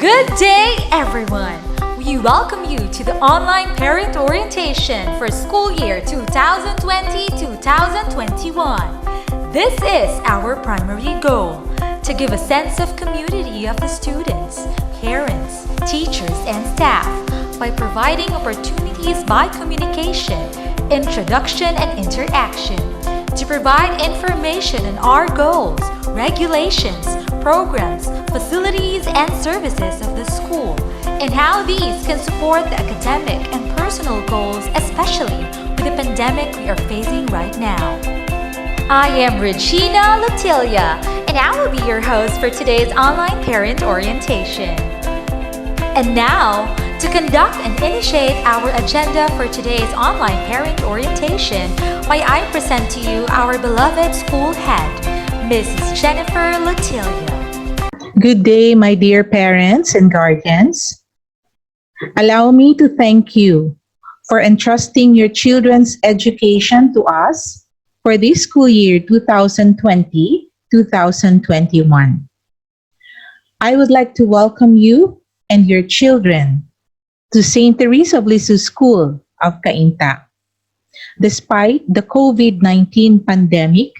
Good day, everyone! We welcome you to the online parent orientation for school year 2020-2021. This is our primary goal, to give a sense of community of the students, parents, teachers, and staff by providing opportunities by communication, introduction, and interaction, to provide information on our goals, regulations, programs, facilities, and services of the school, and how these can support the academic and personal goals, especially with the pandemic we are facing right now. I am Regina Latilia, and I will be your host for today's online parent orientation. And now, to conduct and initiate our agenda for today's online parent orientation, may I present to you our beloved school head, Mrs. Jennifer Latilia. Good day, my dear parents and guardians. Allow me to thank you for entrusting your children's education to us for this school year 2020-2021. I would like to welcome you and your children to St. Teresa of Lisieux School of Cainta. Despite the COVID-19 pandemic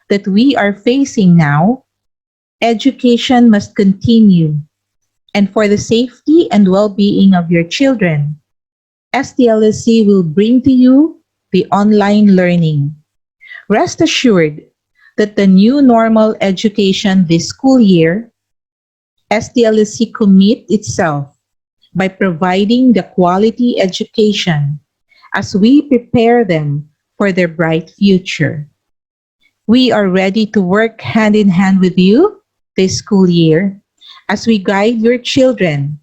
that we are facing now, education must continue, and for the safety and well-being of your children, STLSC will bring to you the online learning. Rest assured that the new normal education this school year, STLSC commit itself by providing the quality education as we prepare them for their bright future. We are ready to work hand in hand with you this school year as we guide your children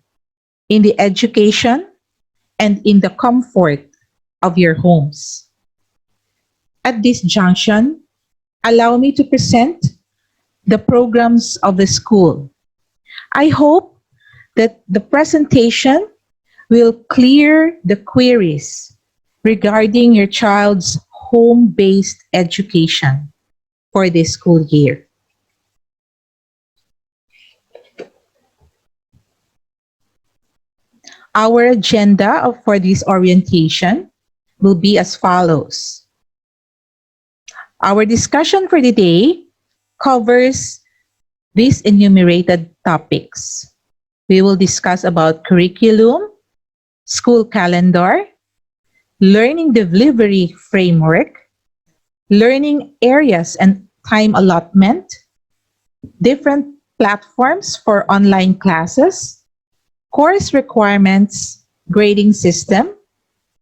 in the education and in the comfort of your homes. At this junction, allow me to present the programs of the school. I hope that the presentation will clear the queries regarding your child's home-based education for this school year. Our agenda for this orientation will be as follows. Our discussion for the day covers these enumerated topics. We will discuss about curriculum, school calendar, learning delivery framework, learning areas and time allotment, different platforms for online classes, course requirements, grading system,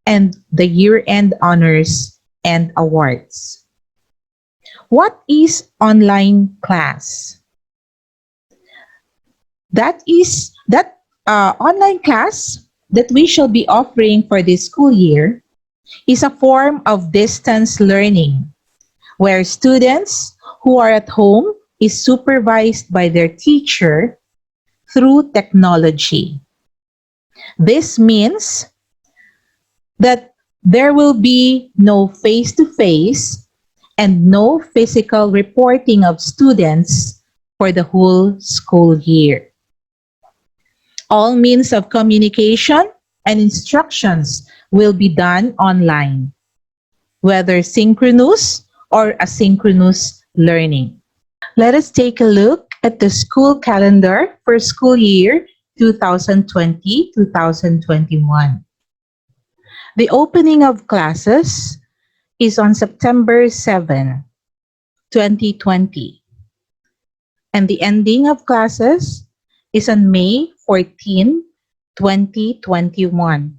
and the year-end honors and awards. What is online class? That online class that we shall be offering for this school year is a form of distance learning where students who are at home is supervised by their teacher through technology. This means that there will be no face-to-face and no physical reporting of students for the whole school year. All means of communication and instructions will be done online, whether synchronous or asynchronous learning. Let us take a look at the school calendar for school year 2020-2021. The opening of classes is on September 7, 2020, and the ending of classes is on May 14, 2021.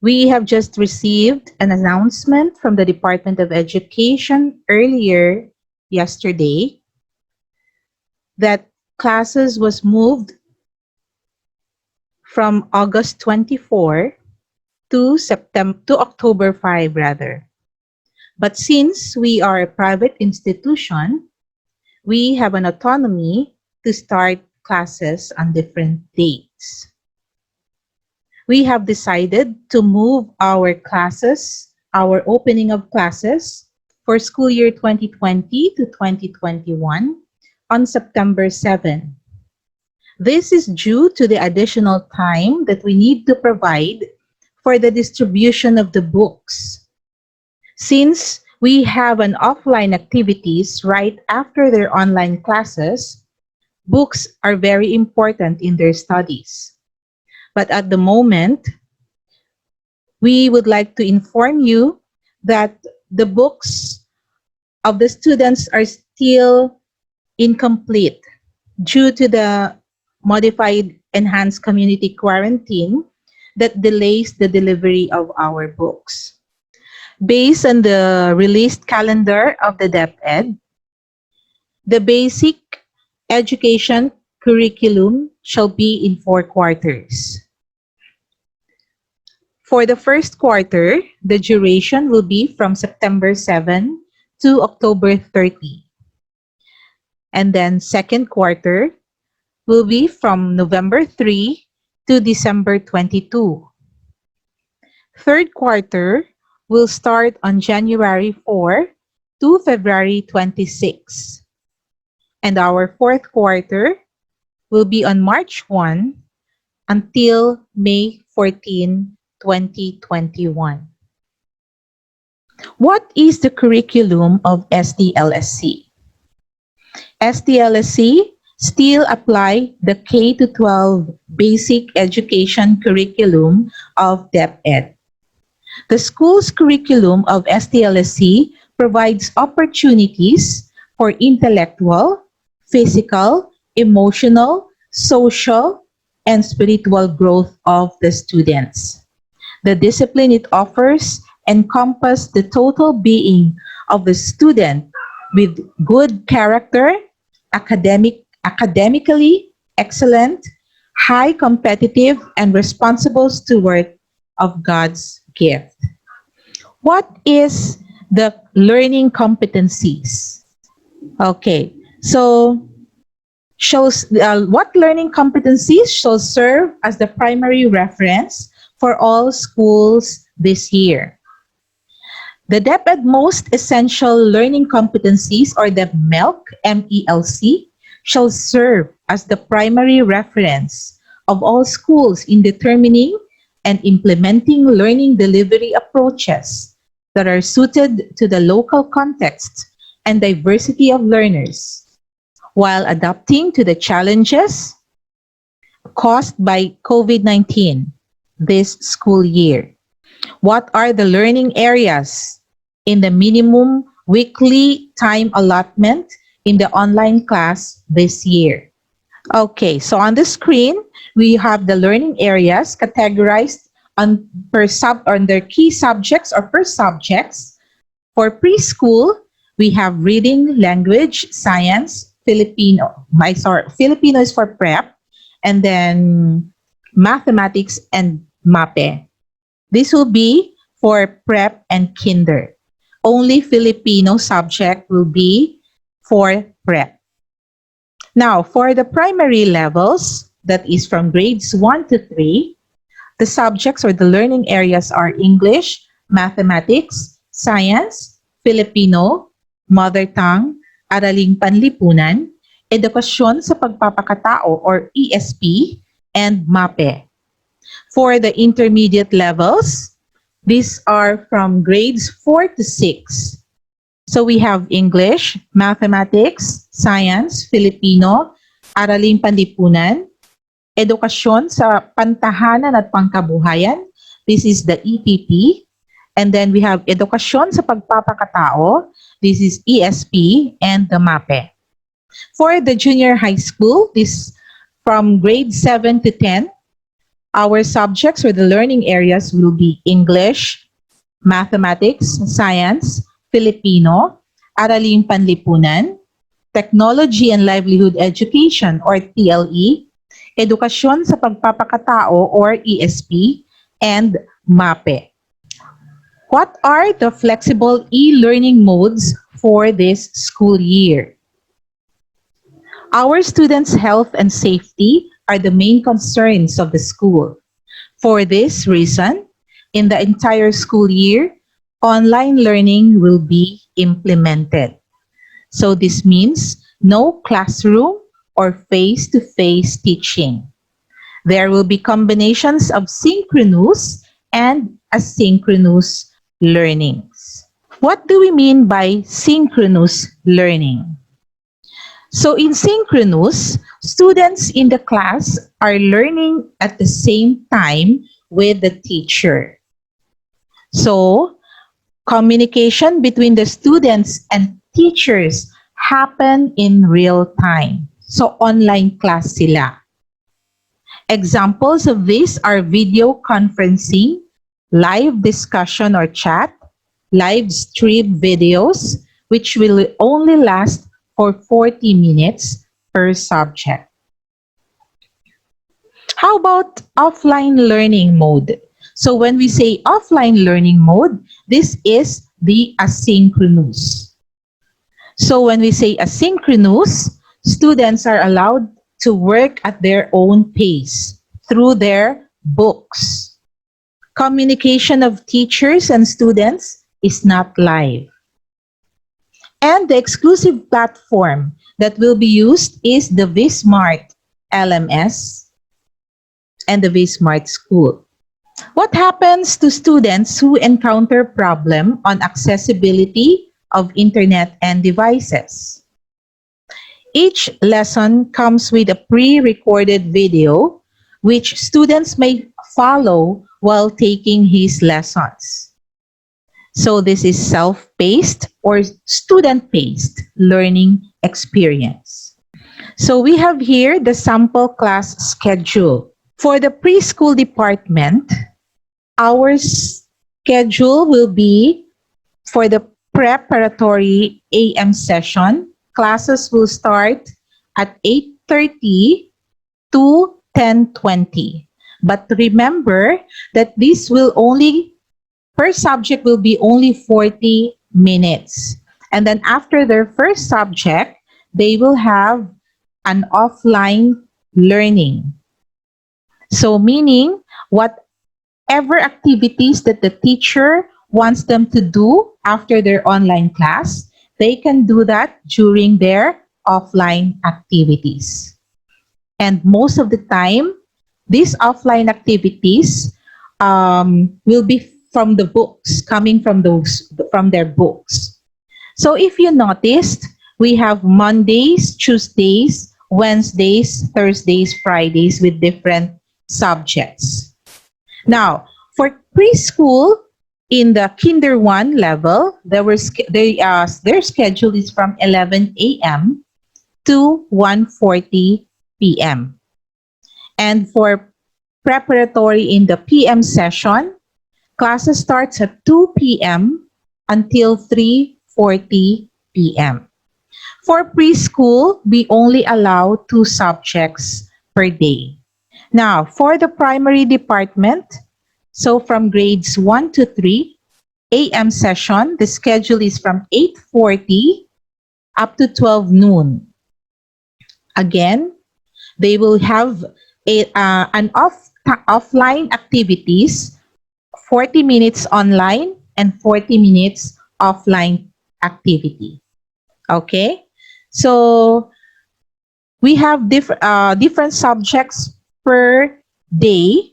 We have just received an announcement from the Department of Education earlier yesterday that classes was moved from August 24 to October 5 rather. But since we are a private institution, we have an autonomy to start classes on different dates. We have decided to move our classes, our opening of classes for school year 2020 to 2021 on September 7. This is due to the additional time that we need to provide for the distribution of the books. Since we have an offline activities right after their online classes, books are very important in their studies. But at the moment, we would like to inform you that the books of the students are still incomplete due to the modified enhanced community quarantine that delays the delivery of our books. Based on the released calendar of the DepEd, the basic education curriculum shall be in 4 quarters. For the first quarter, the duration will be from September 7 to October 30. And then second quarter will be from November 3 to December 22. Third quarter will start on January 4 to February 26. And our fourth quarter will be on March 1 until May 14, 2021. What is the curriculum of STLSC? STLSC still apply the K-12 basic education curriculum of DepEd. The school's curriculum of STLSC provides opportunities for intellectual, physical, emotional, social, and spiritual growth of the students. The discipline it offers encompass the total being of the student with good character, academically excellent, high competitive, and responsible steward of God's gift. What is the learning competencies? Okay, so shows what learning competencies shall serve as the primary reference for all schools this year. The DepEd most essential learning competencies, or the MELC, shall serve as the primary reference of all schools in determining and implementing learning delivery approaches that are suited to the local context and diversity of learners, while adapting to the challenges caused by COVID-19 this school year. What are the learning areas in the minimum weekly time allotment in the online class this year? Okay, so on the screen, we have the learning areas categorized on their key subjects or per subjects. For preschool, we have reading, language, science, Filipino. Filipino is for prep, and then mathematics and MAPE. This will be for prep and kinder. Only Filipino subject will be for prep. Now, for the primary levels, that is from grades 1 to 3, the subjects or the learning areas are English, mathematics, science, Filipino, mother tongue, araling panlipunan, edukasyon sa pagpapakatao or ESP, and MAPE. For the intermediate levels, these are from grades 4 to 6. So we have English, mathematics, science, Filipino, araling panlipunan, edukasyon sa pantahanan at pangkabuhayan. This is the EPP. And then we have edukasyon sa pagpapakatao. This is ESP and the MAPE. For the junior high school, this from grade 7 to 10, our subjects or the learning areas will be English, mathematics, science, Filipino, araling panlipunan, technology and livelihood education or TLE, edukasyon sa pagpapakatao or ESP, and MAPE. What are the flexible e-learning modes for this school year? Our students' health and safety are the main concerns of the school. For this reason, in the entire school year, online learning will be implemented. So this means no classroom or face-to-face teaching. There will be combinations of synchronous and asynchronous learnings. What do we mean by synchronous learning? So in synchronous, students in the class are learning at the same time with the teacher. So communication between the students and teachers happen in real time. So online class sila. Examples of this are video conferencing, live discussion or chat, live stream videos, which will only last for 40 minutes per subject. How about offline learning mode? So when we say offline learning mode, this is the asynchronous. So when we say asynchronous, students are allowed to work at their own pace through their books. Communication of teachers and students is not live. And the exclusive platform that will be used is the vSmart LMS and the vSmart School. What happens to students who encounter problem on accessibility of internet and devices? Each lesson comes with a pre-recorded video which students may follow while taking his lessons. So this is self-paced or student-paced learning experience. So we have here the sample class schedule. For the preschool department, our schedule will be for the preparatory AM session. Classes will start at 8:30 to 10:20. But remember that this will only, per subject will be only 40 minutes. And then after their first subject, they will have an offline learning. So meaning whatever activities that the teacher wants them to do after their online class, they can do that during their offline activities. And most of the time, these offline activities will be from the books, coming from their books. So if you noticed, we have Mondays, Tuesdays, Wednesdays, Thursdays, Fridays with different subjects. Now, for preschool, in the Kinder 1 level, their schedule is from 11 a.m. to 1:40 p.m. And for preparatory in the PM session, classes starts at 2 p.m. until 3:40 p.m. For preschool, we only allow 2 subjects per day. Now, for the primary department, so from grades 1 to 3, AM session, the schedule is from 8:40 up to 12 noon. Again, they will have an offline activities, 40 minutes online and 40 minutes offline activity. Okay? So, we have different subjects per day.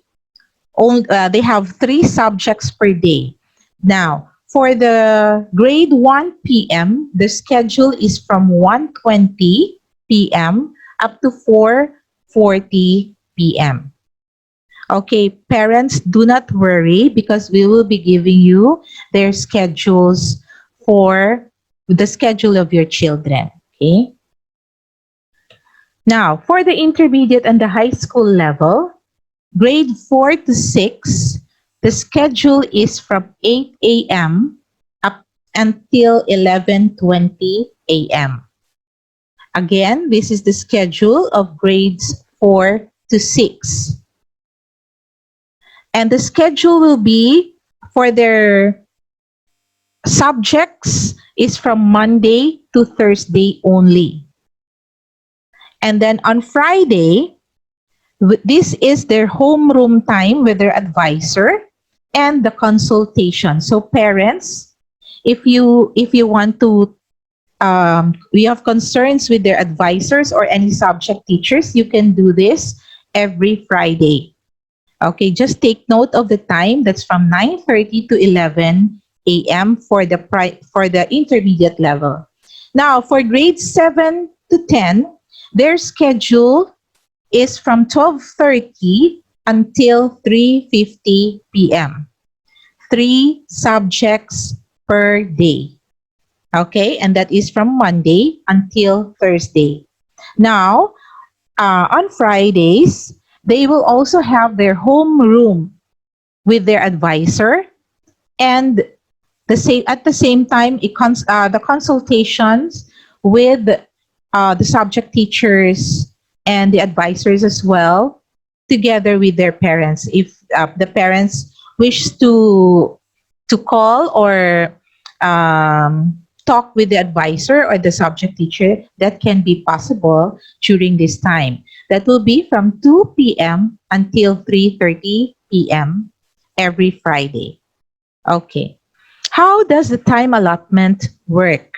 They have 3 subjects per day. Now, for the grade 1 PM, the schedule is from 1:20 p.m. up to 4:40 p.m. Okay, parents, do not worry because we will be giving you their schedules for the schedule of your children. Okay? Now, for the intermediate and the high school level, grade 4 to 6, the schedule is from 8 a.m. up until 11:20 a.m. Again, this is the schedule of grades 4 to 6. And the schedule will be for their subjects is from Monday to Thursday only. And then on Friday, this is their homeroom time with their advisor and the consultation. So parents, if you want to we have concerns with their advisors or any subject teachers, you can do this every Friday. Okay, just take note of the time. That's from 9:30 to 11 a.m. for the for the intermediate level. Now, for grades 7 to 10, their schedule is from 12:30 until 3:50 p.m. 3 subjects per day. Okay, and that is from Monday until Thursday. Now, on Fridays, they will also have their homeroom with their advisor, and at the same time, the consultations with the subject teachers and the advisors as well, together with their parents. If the parents wish to call or talk with the advisor or the subject teacher, that can be possible during this time. That will be from 2 p.m. until 3:30 p.m. every Friday. Okay. How does the time allotment work?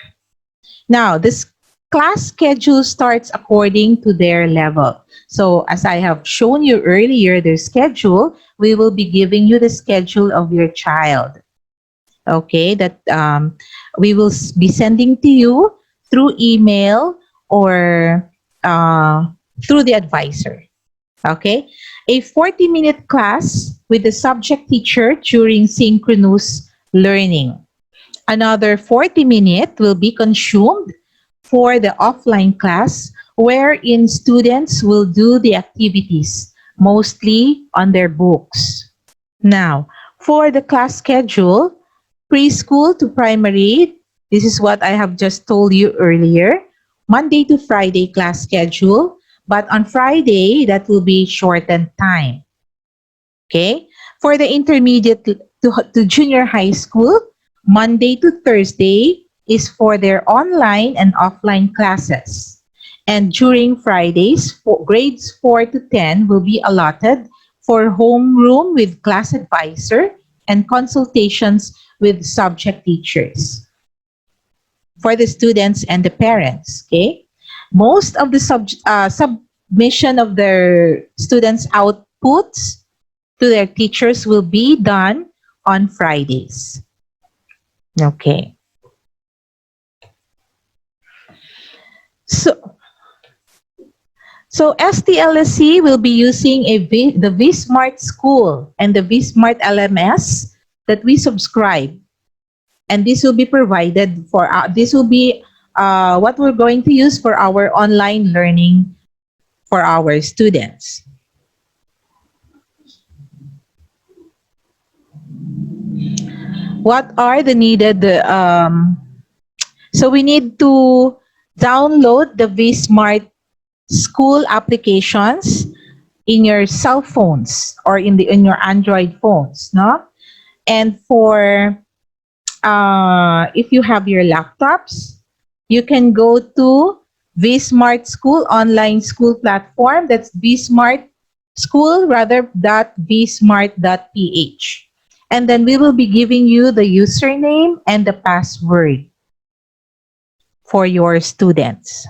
Now, this class schedule starts according to their level. So, as I have shown you earlier, their schedule, we will be giving you the schedule of your child. Okay, that we will be sending to you through email or through the advisor. Okay, a 40-minute class with the subject teacher during synchronous learning. Another 40-minute will be consumed for the offline class, wherein students will do the activities, mostly on their books. Now, for the class schedule, preschool to primary, this is what I have just told you earlier. Monday to Friday class schedule, but on Friday, that will be shortened time. Okay? For the intermediate to junior high school, Monday to Thursday is for their online and offline classes. And during Fridays, grades 4 to 10 will be allotted for homeroom with class advisor and consultations with subject teachers for the students and the parents. Okay, most of the submission of their students' outputs to their teachers will be done on Fridays. Okay, so STLSC will be using the vSmart School and the vSmart LMS that we subscribe, and this will be provided for this will be what we're going to use for our online learning for our students. What are the needed so we need to download the vSmart School applications in your cell phones or in your Android phones, no? And for if you have your laptops, you can go to vSmart School online school platform. That's vSmart School rather .vsmart.ph. And then we will be giving you the username and the password for your students.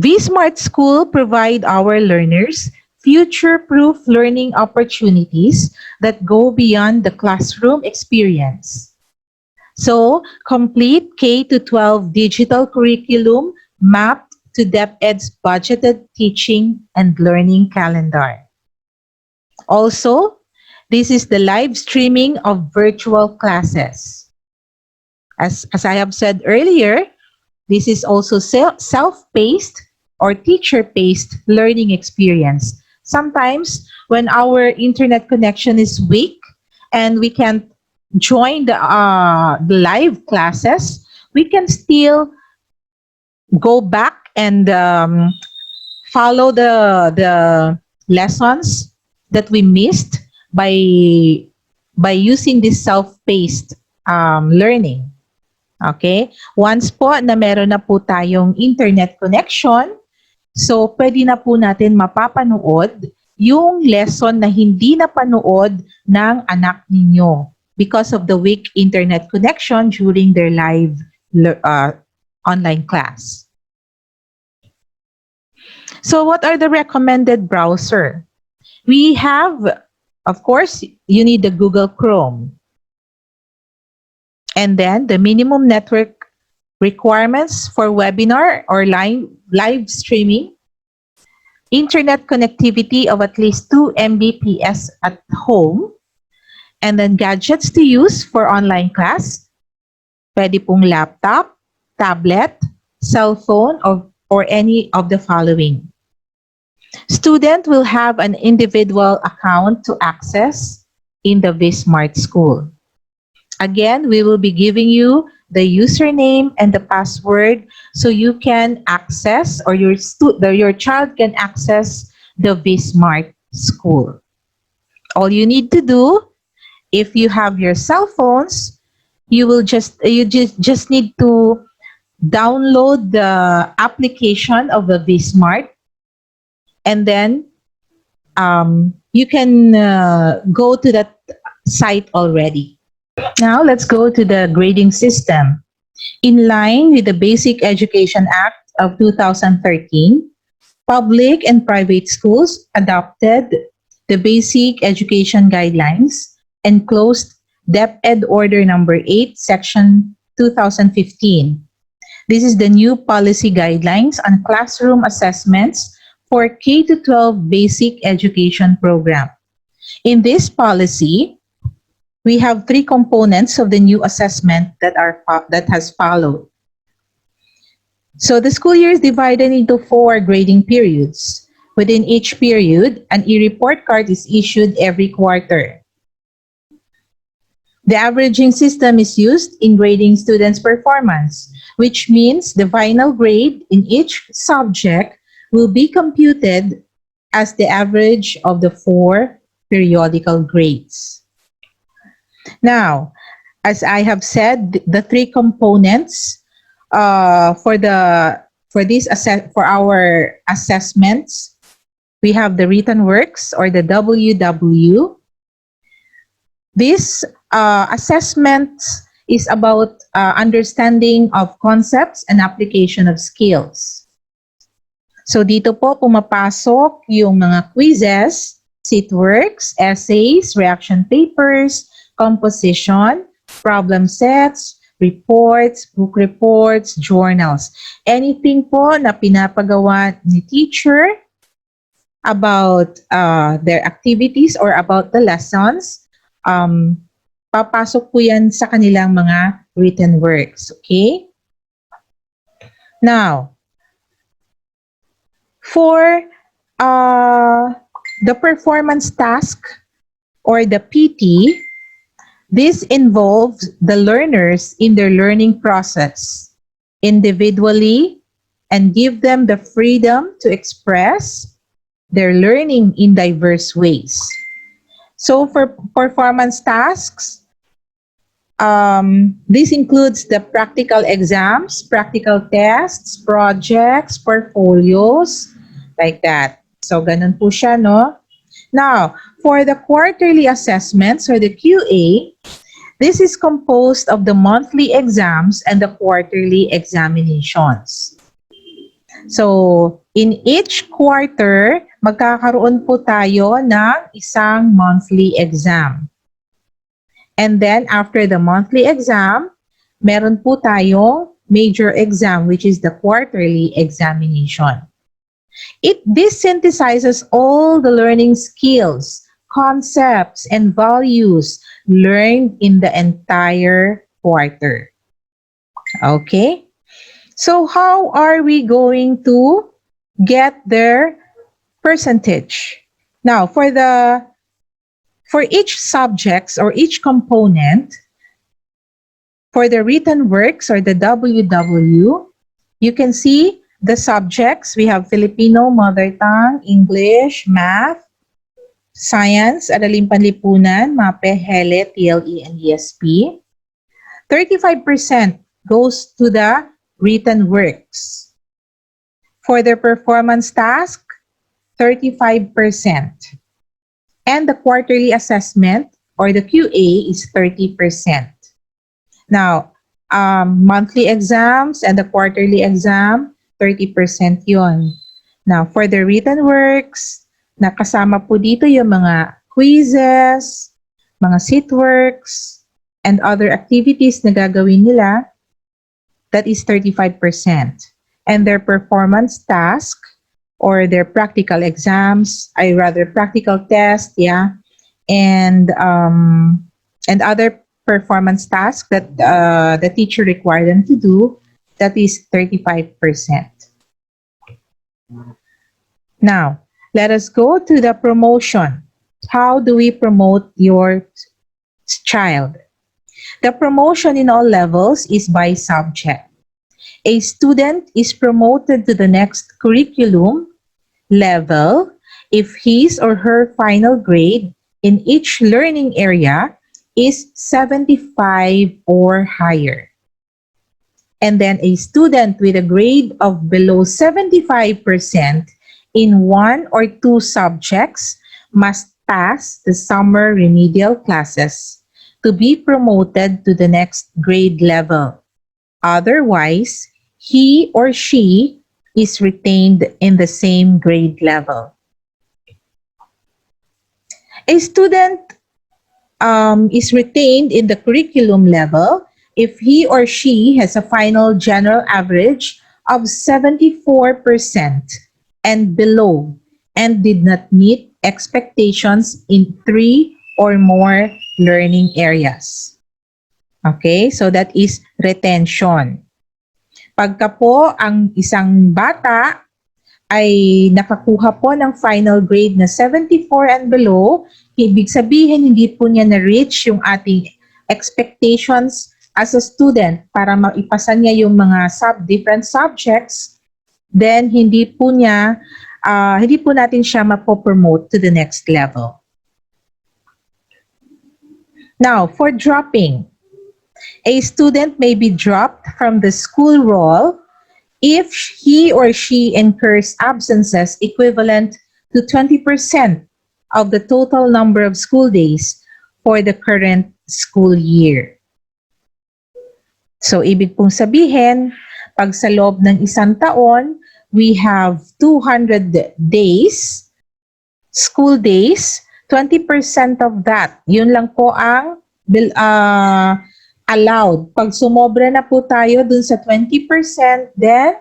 vSmart School provide our learners future-proof learning opportunities that go beyond the classroom experience. So, complete K-12 digital curriculum mapped to DepEd's budgeted teaching and learning calendar. Also, this is the live streaming of virtual classes. As I have said earlier, this is also self-paced or teacher-paced learning experience. Sometimes when our internet connection is weak and we can't join the live classes, we can still go back and follow the lessons that we missed by using this self-paced learning. Okay? Once po na meron na po tayong internet connection, so pwede na po natin mapapanood yung lesson na hindi napanood ng anak ninyo. because of the weak internet connection during their live online class. So what are the recommended browser? We have, of course, you need the Google Chrome. And then the minimum network requirements for webinar or live streaming, internet connectivity of at least 2 Mbps at home, and then gadgets to use for online class. Pwede pong laptop, tablet, cell phone, or any of the following. Student will have an individual account to access in the vSmart School. Again, we will be giving you the username and the password so you can access, or your child can access the vSmart School. All you need to do, if you have your cell phones, you just need to download the application of the vSmart, and then you can go to that site already. Now let's go to the grading system. In line with the Basic Education Act of 2013, public and private schools adopted the Basic Education Guidelines and closed DepEd Order Number 8, Section 2015. This is the new policy guidelines on classroom assessments for K-12 basic education program. In this policy, we have 3 components of the new assessment that has followed. So the school year is divided into 4 grading periods. Within each period, an e-report card is issued every quarter. The averaging system is used in grading students' performance, which means the final grade in each subject will be computed as the average of the 4 periodical grades. Now, as I have said, the 3 components for our assessments, we have the written works, or the WW. This assessment is about understanding of concepts and application of skills. So dito po pumapasok yung mga quizzes, sit works, essays, reaction papers, composition, problem sets, reports, book reports, journals. Anything po na pinapagawa ni teacher about their activities or about the lessons, papasok po yan sa kanilang mga written works. Okay? Now, for the performance task or the PT, this involves the learners in their learning process individually and give them the freedom to express their learning in diverse ways. So for performance tasks, this includes the practical exams, practical tests, projects, portfolios, like that. So ganun po siya, no? Now, for the quarterly assessments or the QA, this is composed of the monthly exams and the quarterly examinations. So, in each quarter, magkakaroon po tayo ng isang monthly exam. And then, after the monthly exam, meron po tayong major exam, which is the quarterly examination. This synthesizes all the learning skills, concepts, and values learned in the entire quarter. Okay? So how are we going to get their percentage? Now, for each subjects or each component, for the written works or the WW, you can see the subjects. We have Filipino, Mother Tongue, English, Math, Science, Araling Panlipunan, MAPE, HELE, TLE, and ESP. 35% goes to the written works. For the performance task, 35%. And the quarterly assessment, or the QA is 30%. Now, monthly exams and the quarterly exam, 30% yon. Now, for the written works, nakasama po dito yung mga quizzes, mga sit works, and other activities na gagawin nila, that is 35%. And their performance task or their practical exams, I rather practical test, yeah, and other performance tasks that the teacher required them to do, that is 35%. Now, let us go to the promotion. How do we promote your child? The promotion in all levels is by subject. A student is promoted to the next curriculum level if his or her final grade in each learning area is 75 or higher. And then a student with a grade of below 75% in one or two subjects must pass the summer remedial classes to be promoted to the next grade level. Otherwise, he or she is retained in the same grade level. A student is retained in the curriculum level if he or she has a final general average of 74% and below and did not meet expectations in 3 or more learning areas. Okay, so that is retention. Pagka po ang isang bata ay nakakuha po ng final grade na 74 and below, ibig sabihin hindi po niya na-reach yung ating expectations as a student para maipasa niya yung mga different subjects, then hindi po natin siya mapopromote to the next level. Now, for dropping, a student may be dropped from the school roll if he or she incurs absences equivalent to 20% of the total number of school days for the current school year. So, ibig pong sabihin, pag sa loob ng isang taon, we have 200 days, school days, 20% of that, yun lang po ang allowed. Pag sumobra na po tayo dun sa 20%, then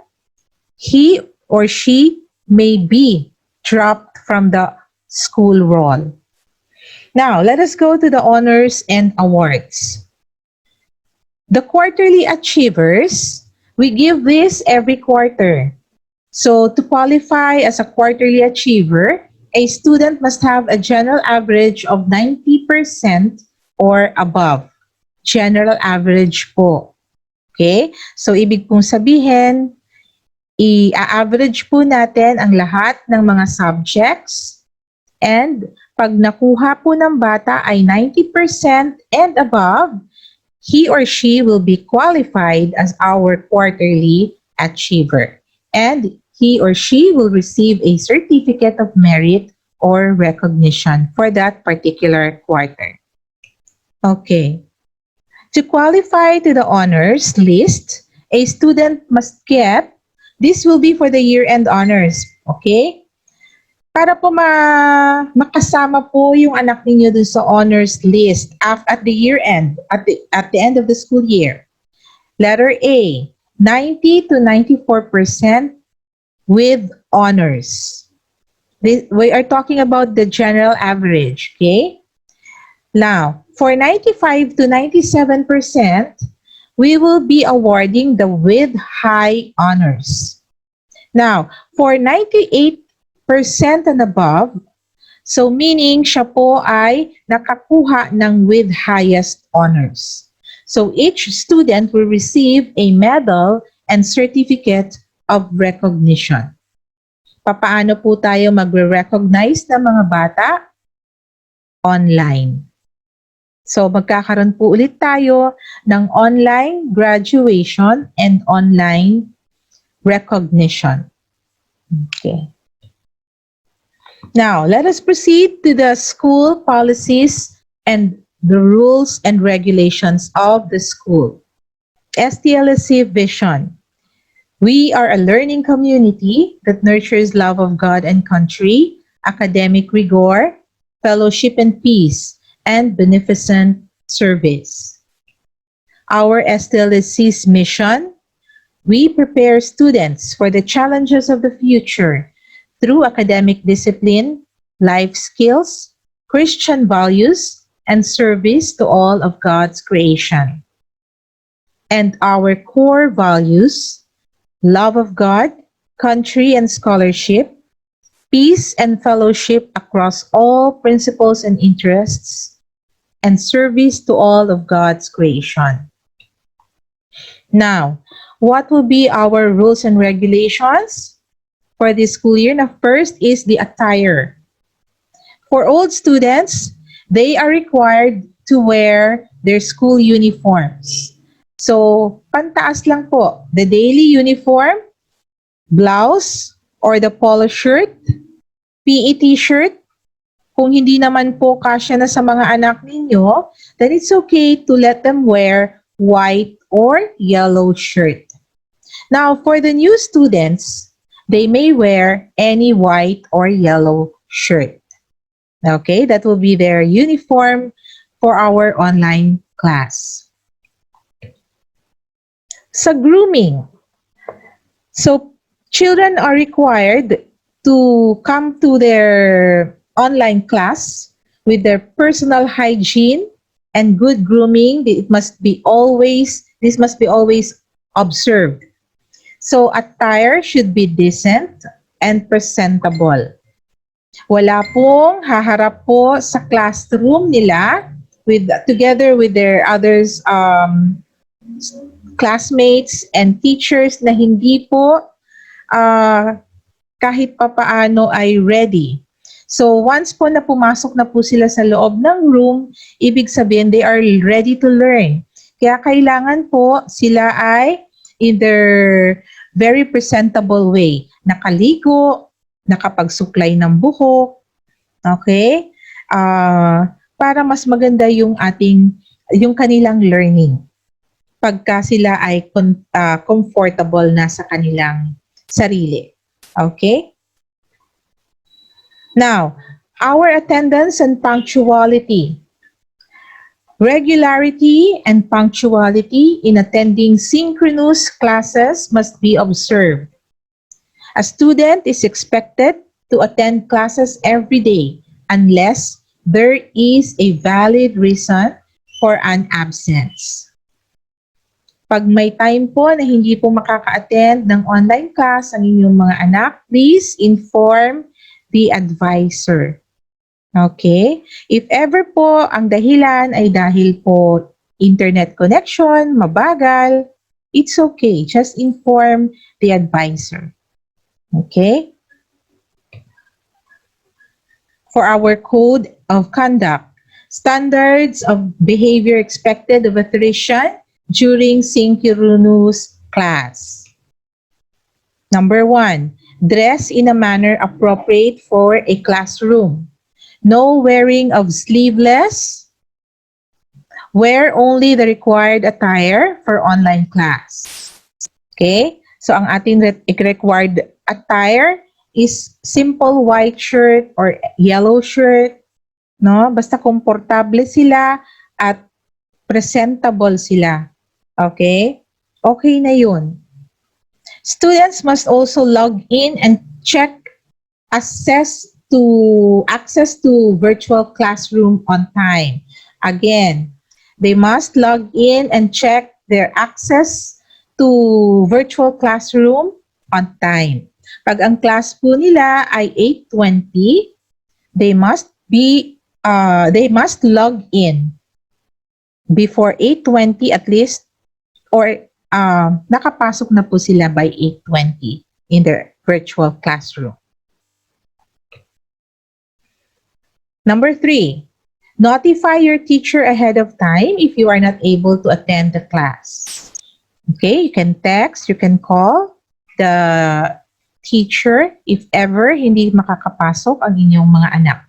he or she may be dropped from the school roll. Now, let us go to the honors and awards. The quarterly achievers, we give this every quarter. So, to qualify as a quarterly achiever, a student must have a general average of 90% or above. General average po. Okay? So, ibig pong sabihin, i-average po natin ang lahat ng mga subjects, and pag nakuha po ng bata ay 90% and above, he or she will be qualified as our quarterly achiever. And he or she will receive a certificate of merit or recognition for that particular quarter. Okay. To qualify to the honors list, a student must get, this will be for the year-end honors, okay? Para po makasama po yung anak ninyo dun sa honors list at the year-end, at the end of the school year. Letter A, 90 to 94% with honors. We are talking about the general average, okay? Now, for 95 to 97%, we will be awarding the with high honors. Now, for 98% and above, so meaning siya po ay nakakuha ng with highest honors. So each student will receive a medal and certificate of recognition. Papaano po tayo magre-recognize ng mga bata? Online. So magkakaroon po ulit tayo ng online graduation and online recognition. Okay. Now, let us proceed to the school policies and the rules and regulations of the school. STLSC vision. We are a learning community that nurtures love of God and country, academic rigor, fellowship and peace, and beneficent service. Our STLSC's mission: we prepare students for the challenges of the future through academic discipline, life skills, Christian values, and service to all of God's creation. And our core values: love of God, country and scholarship, peace and fellowship across all principles and interests, and service to all of God's creation. Now, what will be our rules and regulations for this school year? Now, first is the attire. For old students, they are required to wear their school uniforms. So, pantaas lang po, the daily uniform, blouse or the polo shirt, PE t-shirt. Kung hindi naman po kasya na sa mga anak ninyo, then it's okay to let them wear white or yellow shirt. Now, for the new students, they may wear any white or yellow shirt. Okay, that will be their uniform for our online class. Sa grooming, so children are required to come to their online class with their personal hygiene and good grooming. This must be always observed. So attire should be decent and presentable. Wala pong haharap po sa classroom nila together with their others classmates and teachers na hindi po kahit papaano ay ready. So once po na pumasok na po sila sa loob ng room, ibig sabihin they are ready to learn. Kaya kailangan po sila ay in their very presentable way. Nakaligo, nakapagsuklay ng buhok, okay? Para mas maganda yung kanilang learning. Pagka sila ay comfortable na sa kanilang sarili. Okay? Now, our attendance and punctuality. Regularity and punctuality in attending synchronous classes must be observed. A student is expected to attend classes every day unless there is a valid reason for an absence. Pag may time po na hindi po makaka-attend ng online class ang inyong mga anak, please inform the advisor. Okay? If ever po ang dahilan ay dahil po internet connection, mabagal, it's okay. Just inform the advisor. Okay? For our code of conduct, standards of behavior expected of a Theresian during synchronous class. Number 1, dress in a manner appropriate for a classroom. No wearing of sleeveless. Wear only the required attire for online class. Okay? So, ang ating required attire is simple white shirt or yellow shirt. No? Basta komportable sila at presentable sila. Okay? Okay na yun. Students must also log in and check access to virtual classroom on time. Again, they must log in and check their access to virtual classroom on time. Pag ang class po nila ay 8:20, they must log in before 8:20 at least, or nakapasok na po sila by 8:20 in their virtual classroom. Number 3, notify your teacher ahead of time if you are not able to attend the class. Okay, you can text, you can call the teacher if ever hindi makakapasok ang inyong mga anak.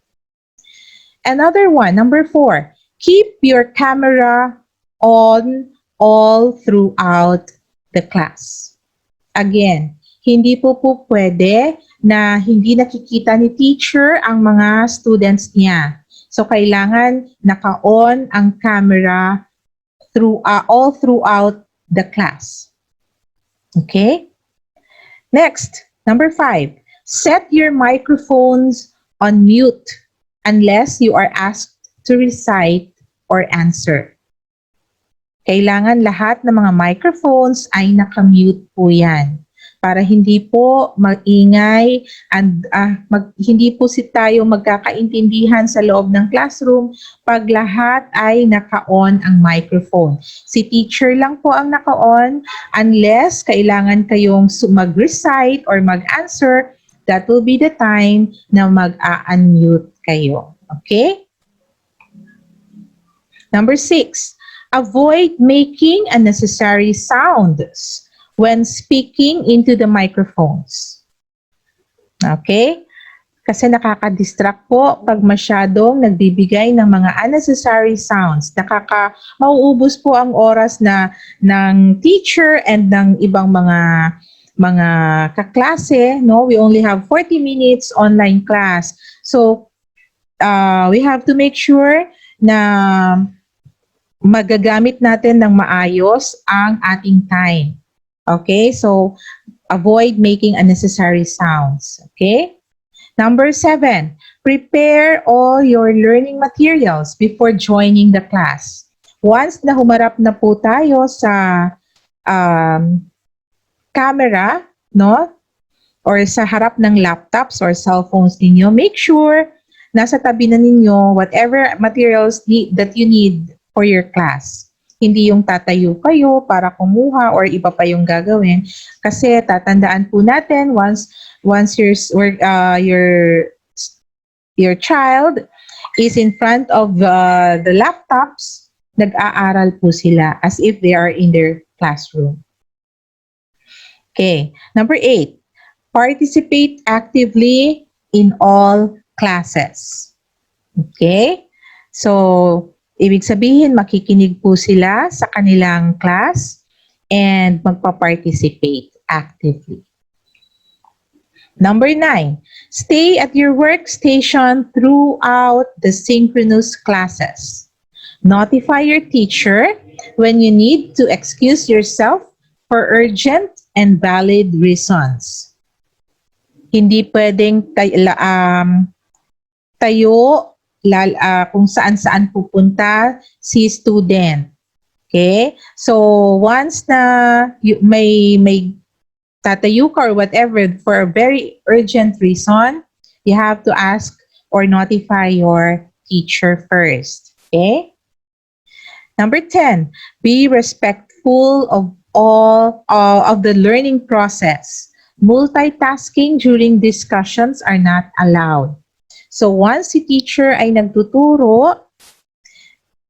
Another one, number 4, keep your camera on all throughout the class. Again, hindi po pwede na hindi nakikita ni teacher ang mga students niya. So, kailangan naka-on ang camera all throughout the class. Okay? Next, number 5. Set your microphones on mute unless you are asked to recite or answer. Kailangan lahat ng mga microphones ay naka-mute po yan para hindi po maingay and hindi po tayo magkakaintindihan sa loob ng classroom pag lahat ay naka-on ang microphone. Si teacher lang po ang naka-on unless kailangan kayong mag-recite or mag-answer, that will be the time na mag-unmute kayo. Okay? Number 6. Avoid making unnecessary sounds when speaking into the microphones. Okay? Kasi nakaka-distract po pag masyadong nagbibigay ng mga unnecessary sounds. Mauubos po ang oras ng teacher and ng ibang mga kaklase. No? We only have 40 minutes online class. So, we have to make sure na magagamit natin ng maayos ang ating time. Okay? So, avoid making unnecessary sounds. Okay? Number 7, prepare all your learning materials before joining the class. Once na humarap na po tayo sa camera, no? Or sa harap ng laptops or cellphones ninyo, make sure nasa tabi na ninyo whatever materials that you need for your class. Hindi yung tatayo kayo para kumuha or iba pa yung gagawin. Kasi tatandaan po natin once your child is in front of the laptops, nag-aaral po sila as if they are in their classroom. Okay. Number 8, participate actively in all classes. Okay? So, ibig sabihin, makikinig po sila sa kanilang class and magpa-participate actively. Number 9, stay at your workstation throughout the synchronous classes. Notify your teacher when you need to excuse yourself for urgent and valid reasons. Hindi pwedeng tayo kung saan-saan pupunta si student. Okay? So, once na may tatayo ka or whatever for a very urgent reason, you have to ask or notify your teacher first. Okay? Number 10, be respectful of all of the learning process. Multitasking during discussions are not allowed. So once si teacher ay nagtuturo,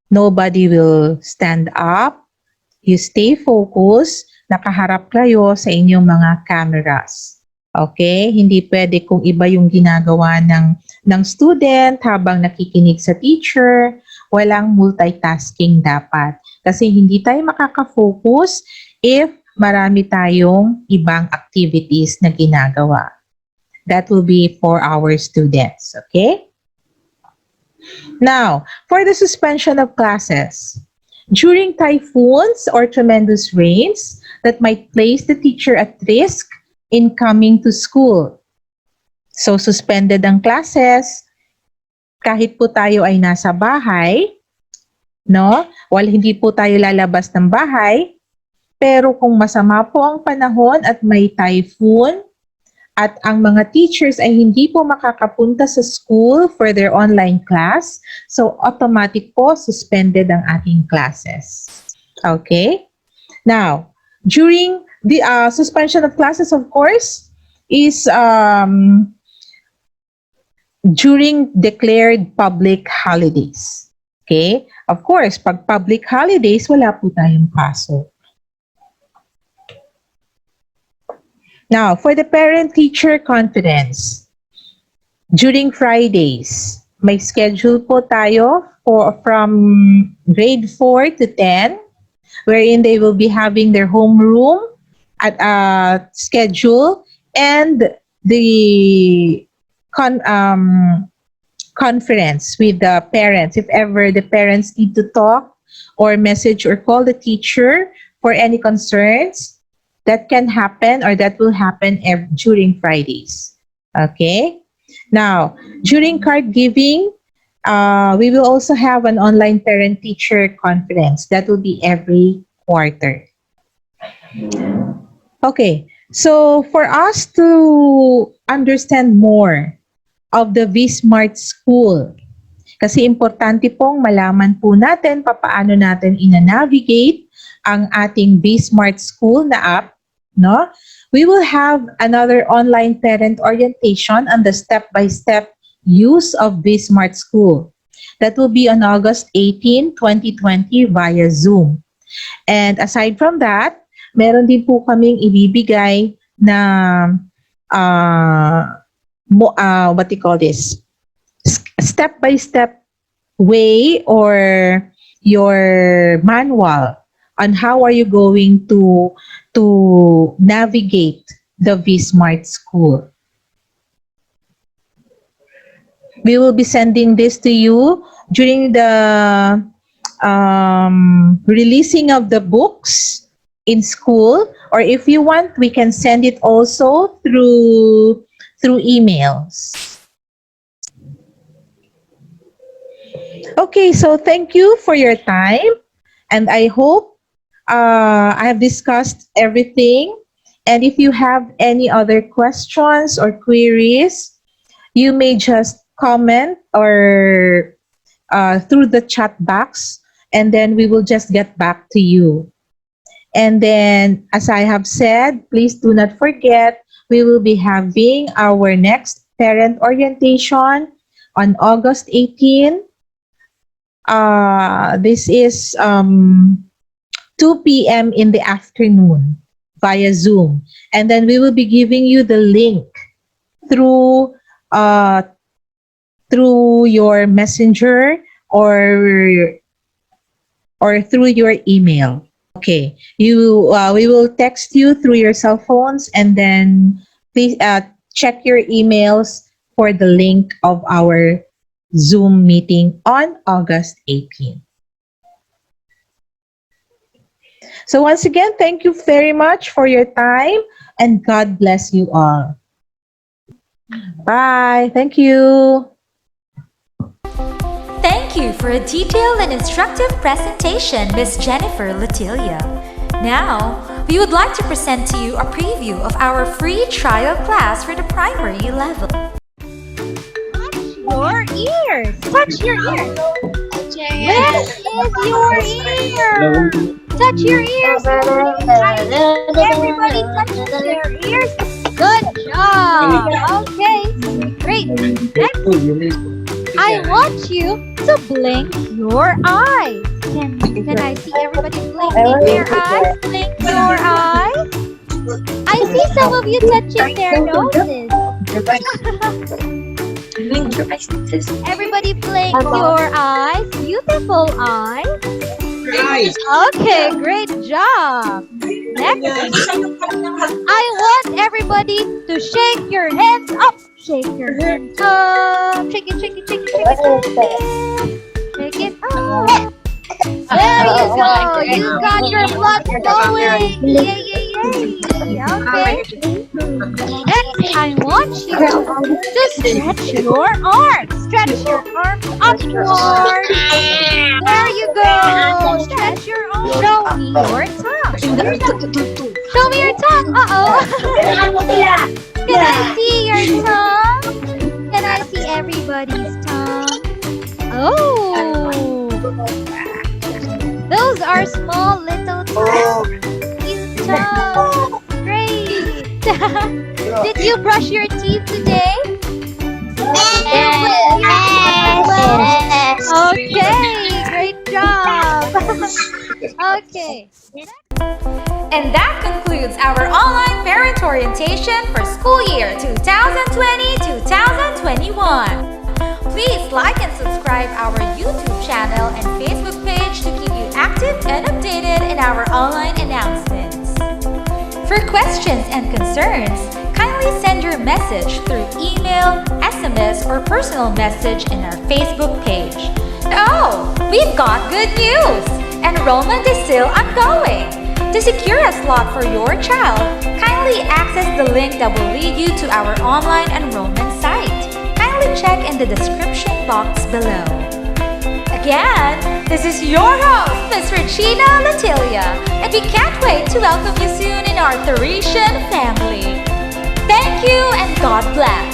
nobody will stand up. You stay focused, nakaharap kayo sa inyong mga cameras. Okay? Hindi pwede kung iba yung ginagawa ng student habang nakikinig sa teacher. Walang multitasking dapat. Kasi hindi tayo makaka-focus if marami tayong ibang activities na ginagawa. That will be for our students, okay? Now, for the suspension of classes, during typhoons or tremendous rains that might place the teacher at risk in coming to school. So, suspended ang classes, kahit po tayo ay nasa bahay, no? While hindi po tayo lalabas ng bahay, pero kung masama po ang panahon at may typhoon, at ang mga teachers ay hindi po makakapunta sa school for their online class, so automatic po suspended ang ating classes. Okay? Now, during the suspension of classes, of course, is during declared public holidays. Okay? Of course, pag public holidays, wala po tayong pasok. Now, for the parent-teacher conference, during Fridays, may schedule po tayo from grade 4 to 10, wherein they will be having their homeroom at a schedule, and the con- um, conference with the parents. If ever the parents need to talk or message or call the teacher for any concerns, that can happen or that will happen during Fridays. Okay? Now, during card giving, we will also have an online parent-teacher conference. That will be every quarter. Okay, so for us to understand more of the V-Smart School, kasi importante pong malaman po natin paano natin ina-navigate ang ating V-Smart School na app, no? We will have another online parent orientation on the step-by-step use of V-Smart School. That will be on August 18, 2020 via Zoom. And aside from that, meron din po kaming ibibigay na what do you call this? Step-by-step way or your manual on how are you going to navigate the V-Smart School. We will be sending this to you during the releasing of the books in school, or if you want, we can send it also through emails. Okay, so thank you for your time, and I hope I have discussed everything. And if you have any other questions or queries, you may just comment or through the chat box, and then we will just get back to you. And then, as I have said, please do not forget, we will be having our next parent orientation on August 18. This is 2 p.m. in the afternoon via Zoom. And then we will be giving you the link through your messenger or through your email. Okay, we will text you through your cell phones, and then please check your emails for the link of our Zoom meeting on August 18. So once again, thank you very much for your time, and God bless you all. Bye. Thank you. Thank you for a detailed and instructive presentation, Ms. Jennifer Latilia. Now, we would like to present to you a preview of our free trial class for the primary level. Your ears. Touch your ears. Where is your ear? Touch your ears. Everybody touches their ears. Good job. Okay, great. Next, I want you to blink your eyes. Can I see everybody blinking their eyes? Blink your eyes. I see some of you touching their noses. Blink your eyes. Everybody blink your eyes. Beautiful eyes. Okay, great job. Next, I want everybody to shake your hands up. Shake your hands up. Shake it, shake it, shake it, shake it. Shake it up. There you go. You got your blood flowing. Yay, yay, yay. Okay. Next, I want you to stretch your arms. Stretch your arms upward. There you go. Stretch your arms. Show me your tongue. Show me your tongue. Uh-oh. Can I see your tongue? Can I see everybody's tongue? Oh. Those are small little tongues. Great. Did you brush your teeth today? Yes. Okay, great job. Okay. And that concludes our online parent orientation for school year 2020-2021. Please like and subscribe our YouTube channel and Facebook page to keep you active and updated in our online announcements. For questions and concerns, kindly send your message through email, SMS, or personal message in our Facebook page. Oh, we've got good news! Enrollment is still ongoing. To secure a slot for your child, kindly access the link that will lead you to our online enrollment site. Kindly check in the description box below. Again, this is your host, Ms. Regina Latilia, and we can't wait to welcome you soon in our Theresian family. Thank you and God bless.